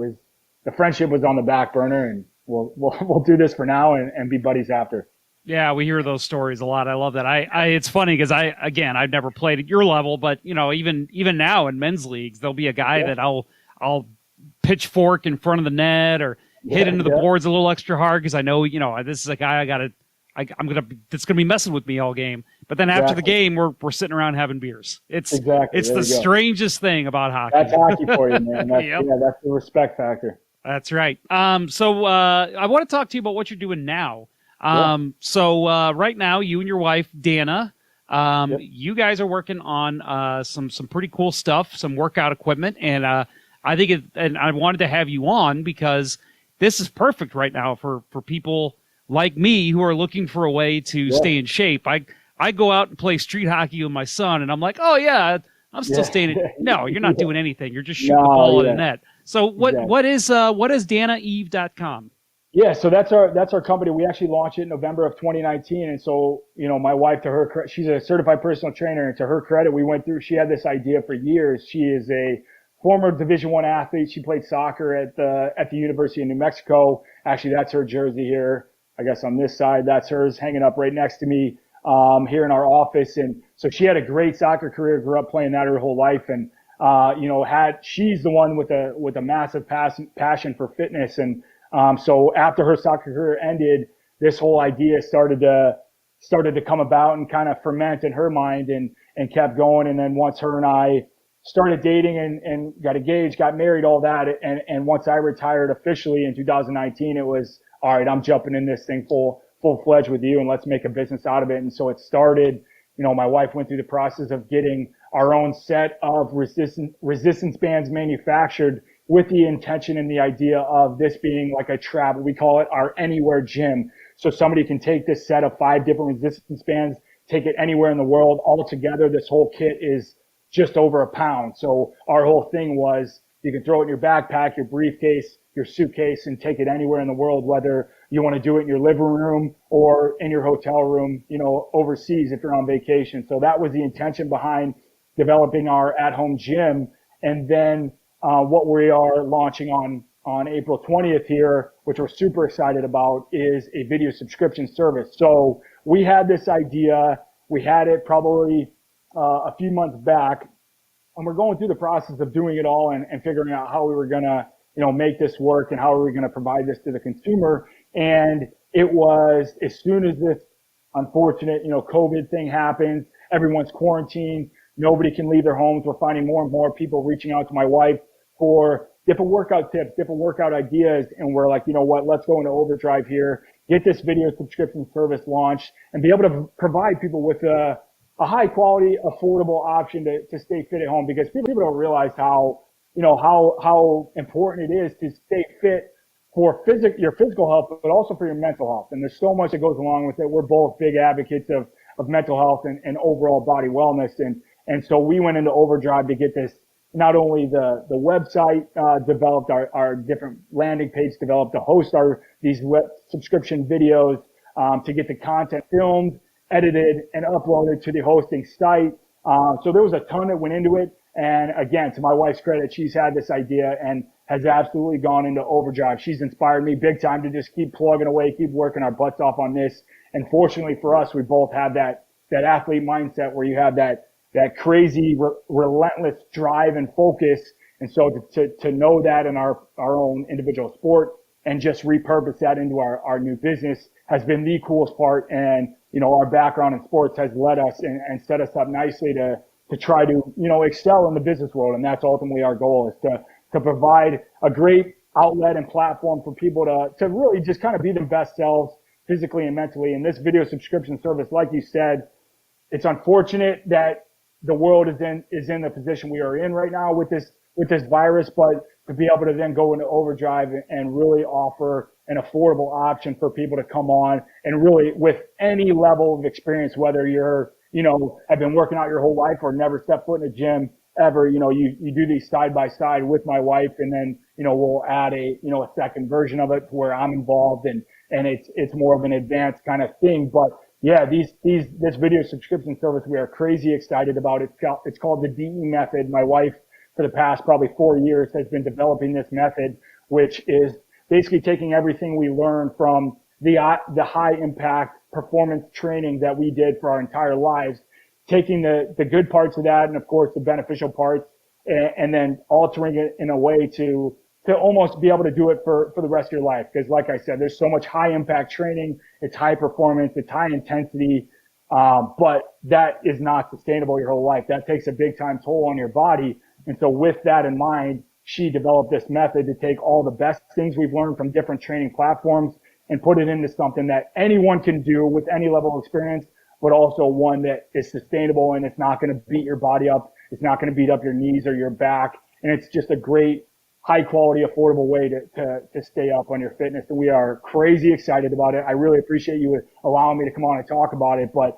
D: the friendship was on the back burner, and we'll do this for now and be buddies after.
C: Yeah, we hear those stories a lot. I love that. It's funny because I've never played at your level, but even now in men's leagues, there'll be a guy that I'll pitchfork in front of the net or hit into the boards a little extra hard because I know this is a guy that's gonna be messing with me all game. But then after the game, we're sitting around having beers. It's the strangest thing about hockey.
D: That's hockey for you, man. That's the respect factor.
C: That's right. So I want to talk to you about what you're doing now. So right now, you and your wife, Dana, you guys are working on some pretty cool stuff, some workout equipment, and I think and I wanted to have you on because this is perfect right now for people like me who are looking for a way to stay in shape. I go out and play street hockey with my son, and I'm like, oh yeah, I'm still staying. No, you're not doing anything. You're just shooting the ball in the net. So what is DanaEve.com?
D: Yeah, so that's our company. We actually launched it in November of 2019. And so, my wife, to her credit, she's a certified personal trainer, and to her credit, she had this idea for years. She is a former Division I athlete. She played soccer at the University of New Mexico. Actually, that's her jersey here. I guess on this side, that's hers hanging up right next to me, here in our office. And so she had a great soccer career, grew up playing that her whole life. And, she's the one with a massive passion for fitness. And, so after her soccer career ended, this whole idea started to come about and kind of ferment in her mind and kept going. And then once her and I started dating and got engaged, got married, all that. And once I retired officially in 2019, it was, all right, I'm jumping in this thing full-fledged with you, and let's make a business out of it. And so it started, my wife went through the process of getting our own set of resistance bands manufactured with the intention and the idea of this being like a travel, we call it our anywhere gym. So somebody can take this set of 5 different resistance bands, take it anywhere in the world. All together, this whole kit is just over a pound. So our whole thing was you can throw it in your backpack, your briefcase, your suitcase, and take it anywhere in the world, whether you want to do it in your living room or in your hotel room, overseas if you're on vacation. So that was the intention behind developing our at-home gym. And then what we are launching on April 20th here, which we're super excited about, is a video subscription service. So we had this idea. We had it probably a few months back, and we're going through the process of doing it all and figuring out how we were going to, make this work and how we were going to provide this to the consumer. And it was as soon as this unfortunate, COVID thing happens, everyone's quarantined, nobody can leave their homes. We're finding more and more people reaching out to my wife for different workout tips, different workout ideas. And we're like, you know what, let's go into overdrive here, get this video subscription service launched, and be able to provide people with a high quality, affordable option to stay fit at home, because people don't realize how important it is to stay fit for your physical health, but also for your mental health. And there's so much that goes along with it. We're both big advocates of mental health and overall body wellness. And so we went into overdrive to get this, not only the website developed, our different landing page developed to host these web subscription videos, to get the content filmed, edited, and uploaded to the hosting site. So there was a ton that went into it. And again, to my wife's credit, she's had this idea and has absolutely gone into overdrive. She's inspired me big time to just keep plugging away, keep working our butts off on this. And fortunately for us, we both have that athlete mindset where you have that crazy, relentless drive and focus. And so to know that in our own individual sport and just repurpose that into our new business has been the coolest part. And, our background in sports has led us and set us up nicely to try to, excel in the business world. And that's ultimately our goal, is to provide a great outlet and platform for people to really just kind of be their best selves physically and mentally. And this video subscription service, like you said, it's unfortunate that the world is in the position we are in right now with this virus, but to be able to then go into overdrive and really offer an affordable option for people to come on and really with any level of experience, whether you're, have been working out your whole life or never stepped foot in a gym ever, you do these side by side with my wife, and then, we'll add a second version of it where I'm involved and it's more of an advanced kind of thing. But yeah, this video subscription service, we are crazy excited about. It's called the DE method. My wife, for the past probably 4 years, has been developing this method, which is basically taking everything we learned from the high impact performance training that we did for our entire lives, taking the good parts of that and of course the beneficial parts, and then altering it in a way to almost be able to do it for the rest of your life. Because like I said, there's so much high impact training, it's high performance, it's high intensity, but that is not sustainable your whole life. That takes a big time toll on your body. And so with that in mind, she developed this method to take all the best things we've learned from different training platforms and put it into something that anyone can do with any level of experience, but also one that is sustainable and it's not going to beat your body up. It's not going to beat up your knees or your back. And it's just a great, high quality, affordable way to stay up on your fitness. And we are crazy excited about it. I really appreciate you allowing me to come on and talk about it, but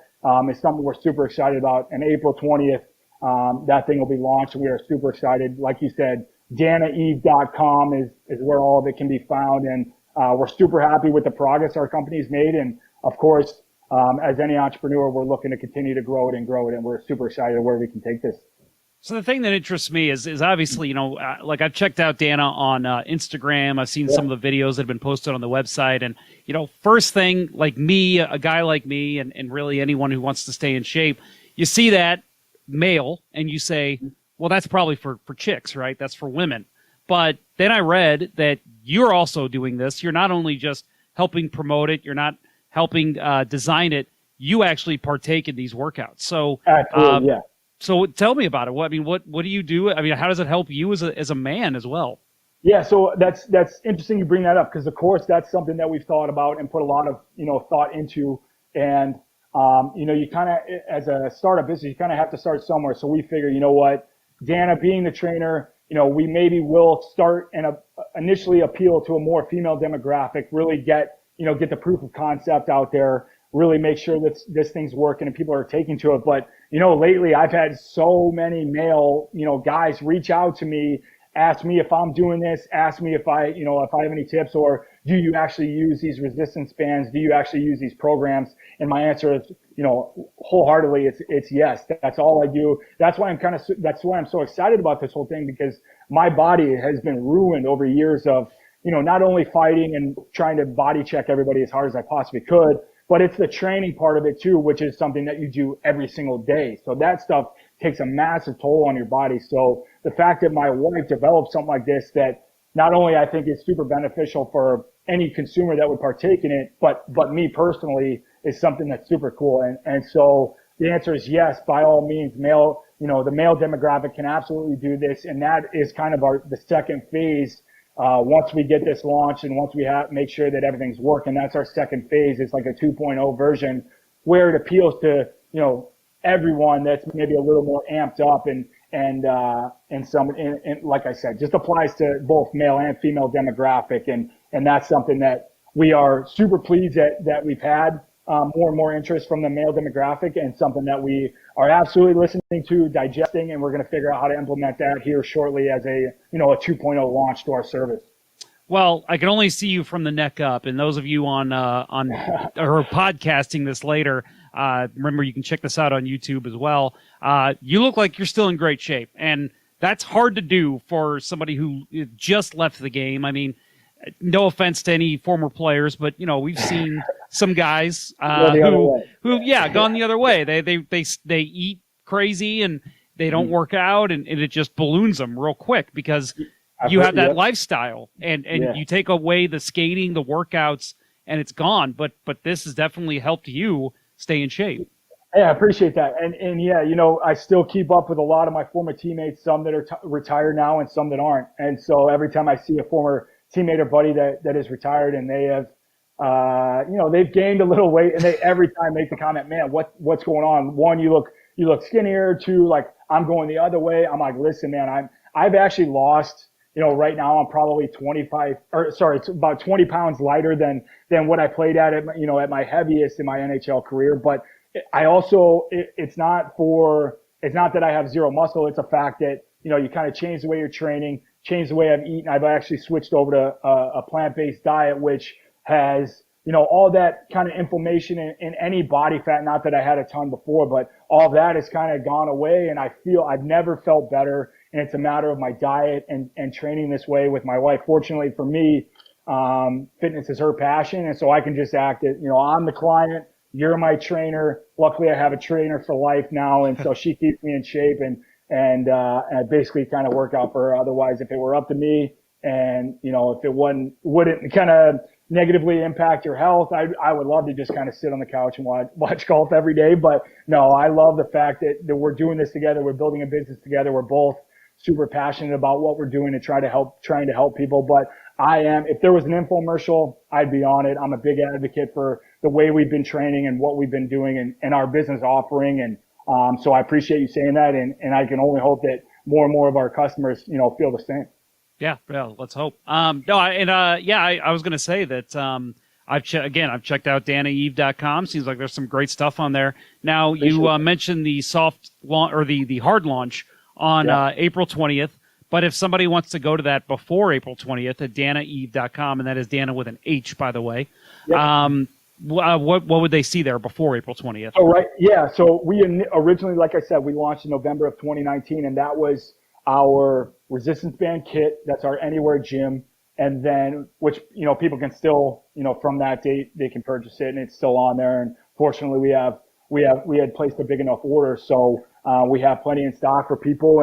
D: it's something we're super excited about. And April 20th, that thing will be launched. We are super excited. Like you said, danaeve.com is where all of it can be found. And we're super happy with the progress our company's made. And of course, as any entrepreneur, we're looking to continue to grow it. And we're super excited where we can take this.
C: So the thing that interests me is obviously, like I've checked out Dana on Instagram. I've seen some of the videos that have been posted on the website. And, first thing, like me, a guy like me, and really anyone who wants to stay in shape, you see that male and you say, well, that's probably for chicks, right? That's for women. But then I read that you're also doing this. You're not only just helping promote it, you're not helping design it. You actually partake in these workouts. So,
D: absolutely, yeah.
C: So tell me about it. What do you do? I mean, how does it help you as a man as well?
D: Yeah, so that's interesting you bring that up, because of course that's something that we've thought about and put a lot of thought into. And you kind of, as a startup business, you kind of have to start somewhere. So we figure, you know what, Dana being the trainer, we maybe will start and initially appeal to a more female demographic, really get the proof of concept out there, really make sure that this thing's working and people are taking to it. But lately I've had so many male guys reach out to me, ask me if I'm doing this, ask me if I have any tips, or do you actually use these resistance bands? Do you actually use these programs? And my answer is, wholeheartedly, it's yes. That's all I do. That's why I'm so excited about this whole thing, because my body has been ruined over years of, not only fighting and trying to body check everybody as hard as I possibly could, but it's the training part of it too, which is something that you do every single day. So that stuff takes a massive toll on your body. So the fact that my wife developed something like this, that not only I think is super beneficial for any consumer that would partake in it, but me personally, is something that's super cool. And so the answer is yes, by all means, the male demographic can absolutely do this. And that is kind of the second phase. Once we get this launched and once we make sure that everything's working, that's our second phase. It's like a 2.0 version where it appeals to, everyone that's maybe a little more amped up and like I said, just applies to both male and female demographic. And that's something that we are super pleased that we've had more and more interest from the male demographic, and something that we are absolutely listening to, digesting, and we're going to figure out how to implement that here shortly as a 2.0 launch to our service.
C: Well, I can only see you from the neck up, and those of you on or podcasting this later, remember you can check this out on YouTube as well. You look like you're still in great shape, and that's hard to do for somebody who just left the game. I mean, no offense to any former players, but we've seen some guys who've gone the other way. They eat crazy and they don't work out, and it just balloons them real quick because you have that lifestyle, and you take away the skating, the workouts, and it's gone. But this has definitely helped you stay in shape.
D: Yeah, I appreciate that. And yeah, I still keep up with a lot of my former teammates, some that are retired now and some that aren't. And so every time I see a former teammate or buddy that is retired and they have, they've gained a little weight, and they every time make the comment, man, what's going on? One, you look skinnier. Two, like, I'm going the other way. I'm like, listen, man, I've actually lost, right now I'm probably it's about 20 pounds lighter than what I played at my heaviest in my NHL career. But I also, it's not that I have zero muscle. It's a fact that, you kind of change the way you're training, change the way I'm eating. I've actually switched over to a plant-based diet, which has, all that kind of inflammation in any body fat. Not that I had a ton before, but all that has kind of gone away. And I feel I've never felt better. And it's a matter of my diet and training this way with my wife. Fortunately for me, fitness is her passion. And so I can just act it, I'm the client, you're my trainer. Luckily I have a trainer for life now. And so she keeps me in shape, and I basically kind of work out for her. Otherwise, if it were up to me and, if it wouldn't kind of negatively impact your health, I would love to just kind of sit on the couch and watch golf every day. But no, I love the fact that we're doing this together. We're building a business together. We're both super passionate about what we're doing and trying to help people. But if there was an infomercial, I'd be on it. I'm a big advocate for the way we've been training and what we've been doing and our business offering. And so I appreciate you saying that. And I can only hope that more and more of our customers, feel the same.
C: Yeah, well, let's hope. I was going to say that I've checked out danaeve.com. Seems like there's some great stuff on there. Now, you mentioned the soft launch or the hard launch on April 20th. But if somebody wants to go to that before April 20th at danaeve.com, and that is Dana with an H, by the way, what would they see there before April 20th?
D: Oh, right. Yeah. So we originally, like I said, we launched in November of 2019, and that was our resistance band kit. That's our Anywhere Gym. And then, which, people can still, from that date, they can purchase it, and it's still on there. And fortunately, we had placed a big enough order. So, we have plenty in stock for people,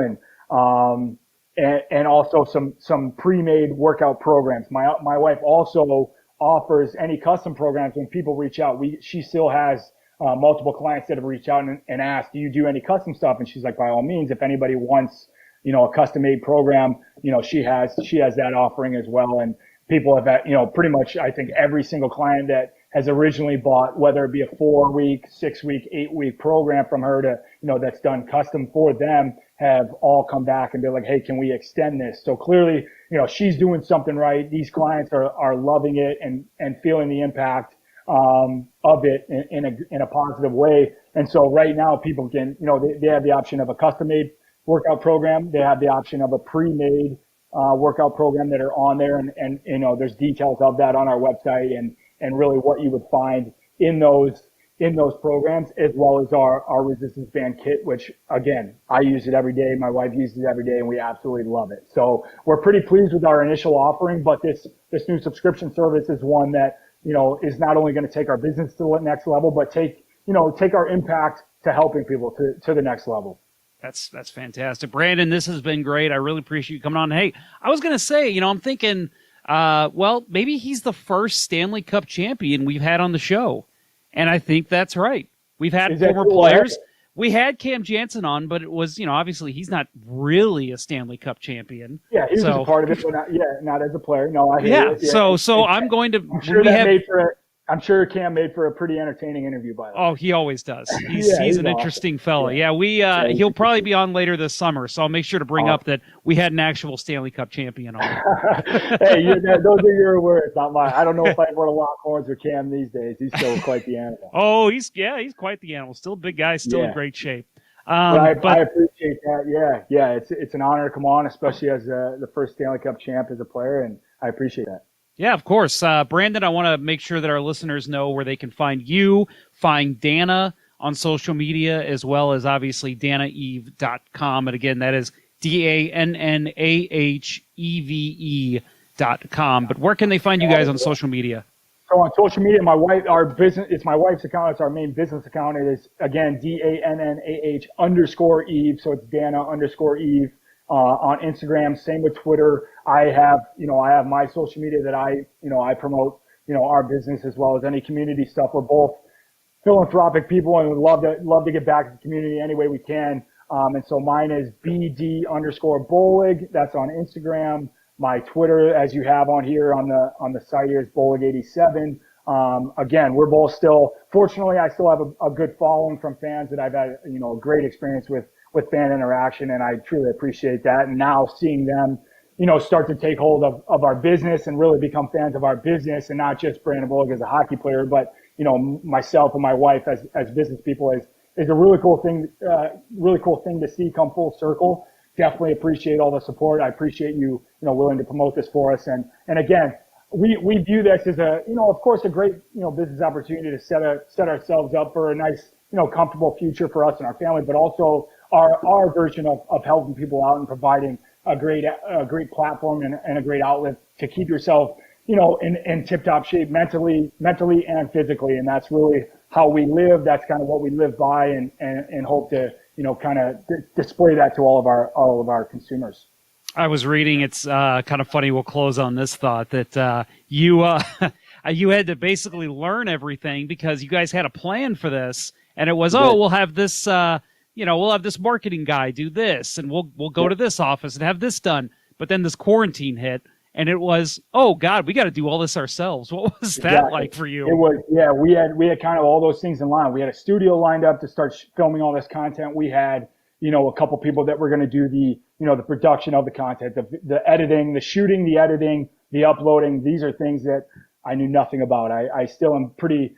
D: and also some pre-made workout programs. My wife also offers any custom programs when people reach out. She still has multiple clients that have reached out and asked, do you do any custom stuff? And she's like, by all means, if anybody wants, a custom made program, she has that offering as well. And people have had, pretty much, I think every single client that has originally bought, whether it be a 4-week, 6-week, 8-week program from her to, that's done custom for them, have all come back and be like, hey, can we extend this? So clearly, she's doing something right. These clients are loving it and feeling the impact of it in a positive way. And so right now people can, they have the option of a custom made workout program. They have the option of a pre-made workout program that are on there. And there's details of that on our website and really what you would find in those programs, as well as our resistance band kit, which again, I use it every day. My wife uses it every day and we absolutely love it. So we're pretty pleased with our initial offering, but this new subscription service is one that, is not only going to take our business to the next level, but take our impact to helping people to the next level.
C: That's fantastic. Brandon, this has been great. I really appreciate you coming on. Hey, I was going to say, I'm thinking, maybe he's the first Stanley Cup champion we've had on the show. And I think that's right. We've had former players. We had Cam Jansen on, but it was, obviously he's not really a Stanley Cup champion.
D: Yeah, he was a part of it, but not as a player. No, I hear it.
C: Yeah. So I'm going to.
D: I'm sure Cam made for a pretty entertaining interview, by the way.
C: Oh, he always does. He's an awesome, interesting fella. Yeah, he'll probably be on later this summer, so I'll make sure to bring up that we had an actual Stanley Cup champion on.
D: Hey, those are your words, not mine. I don't know if I want to lock horns with Cam these days. He's still quite the animal.
C: Oh, he's quite the animal. Still a big guy, still in great shape.
D: I appreciate that. Yeah, it's an honor to come on, especially as the first Stanley Cup champ as a player, and I appreciate that.
C: Yeah, of course. Brandon, I want to make sure that our listeners know where they can find you, find Dana on social media, as well as obviously danaeve.com. And again, that is DANNAHEVE.com. But where can they find you guys on social media?
D: So on social media, it's my wife's account. It's our main business account. It is, again, DANNAH_Eve. So it's Dana_Eve. On Instagram, same with Twitter. I have my social media that I promote, our business as well as any community stuff. We're both philanthropic people and would love to get back to the community any way we can. And so mine is BD_Bollig. That's on Instagram. My Twitter, as you have on here on the site here, is Bollig87. Again, we're both fortunately, I still have a good following from fans that I've had, a great experience with fan interaction, and I truly appreciate that. And now seeing them, start to take hold of our business and really become fans of our business, and not just Brandon Bollig as a hockey player, but, myself and my wife as business people is a really cool thing to see come full circle. Definitely appreciate all the support. I appreciate you, willing to promote this for us. And again, we view this as of course, a great, business opportunity to set ourselves up for a nice, comfortable future for us and our family, but also our version of helping people out and providing a great platform and a great outlet to keep yourself, in tip-top shape mentally and physically. And that's really how we live. That's kind of what we live by and hope to, kind of display that to all of our consumers.
C: I was reading, it's kind of funny, we'll close on this thought, that you had to basically learn everything because you guys had a plan for this, and it was, we'll have this, we'll have this marketing guy do this, and we'll go to this office and have this done. But then this quarantine hit, and it was, oh God, we got to do all this ourselves. What was that like for you?
D: It was, we had kind of all those things in line. We had a studio lined up to start filming all this content. We had, a couple people that were going to do the production of the content, the editing, the shooting, the editing, the uploading. These are things that I knew nothing about. I still am pretty,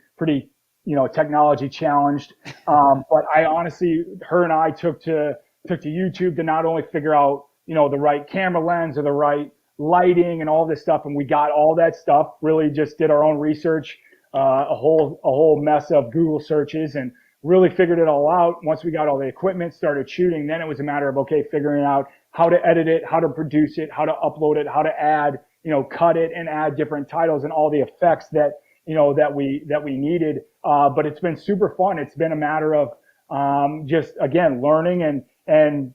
D: technology challenged. But I honestly, her and I took to YouTube to not only figure out, the right camera lens or the right lighting and all this stuff. And we got all that stuff, really just did our own research, a whole mess of Google searches, and really figured it all out. Once we got all the equipment, started shooting, then it was a matter of, figuring out how to edit it, how to produce it, how to upload it, how to add, cut it and add different titles and all the effects that we needed. But it's been super fun. It's been a matter of, just again, learning and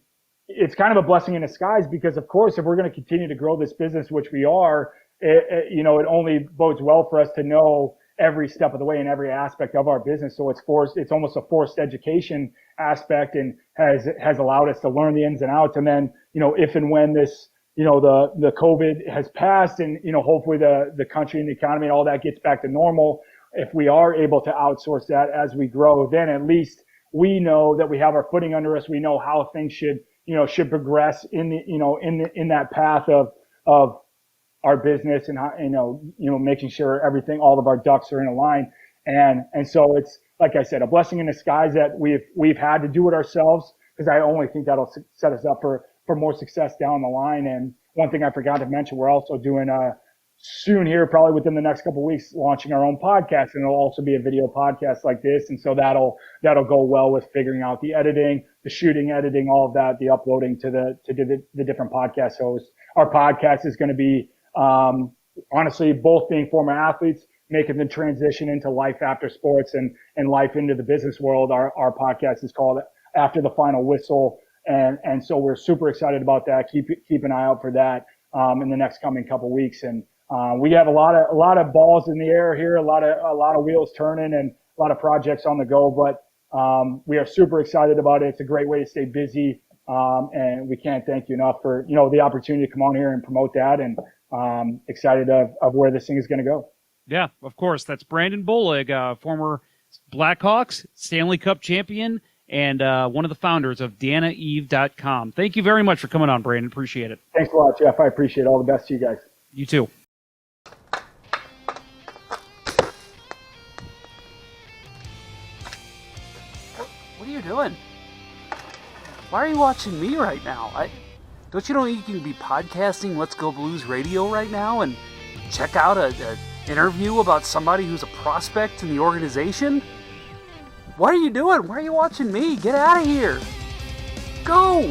D: it's kind of a blessing in disguise because of course, if we're going to continue to grow this business, which we are, it only bodes well for us to know every step of the way in every aspect of our business. So it's almost a forced education aspect, and has allowed us to learn the ins and outs. And then, if and when this, the COVID has passed, and, hopefully the country and the economy and all that gets back to normal, if we are able to outsource that as we grow, then at least we know that we have our footing under us. We know how things should progress in in that path of our business, and how, making sure all of our ducks are in a line. And so it's, like I said, a blessing in disguise that we've had to do it ourselves, because I only think that'll set us up for more success down the line. And one thing I forgot to mention, we're also doing soon here, probably within the next couple of weeks, launching our own podcast, and it'll also be a video podcast like this. And so that'll go well with figuring out the editing, the shooting, editing, all of that, the uploading to the different podcast hosts. Our podcast is going to be, honestly, both being former athletes, making the transition into life after sports and life into the business world. Our podcast is called After the Final Whistle. And so we're super excited about that. Keep an eye out for that, in the next coming couple weeks. And, we have a lot of balls in the air here, a lot of wheels turning, and a lot of projects on the go, but, we are super excited about it. It's a great way to stay busy. And we can't thank you enough for, the opportunity to come on here and promote that, and, excited of where this thing is going to go.
C: Yeah, of course. That's Brandon Bollig, former Blackhawks, Stanley Cup champion, and one of the founders of DanaEve.com. Thank you very much for coming on, Brandon. Appreciate it.
D: Thanks a lot, Jeff. I appreciate it. All the best to you guys.
C: You too. What are you doing? Why are you watching me right now? Don't you know you can be podcasting Let's Go Blues Radio right now and check out an interview about somebody who's a prospect in the organization? What are you doing? Why are you watching me? Get out of here. Go.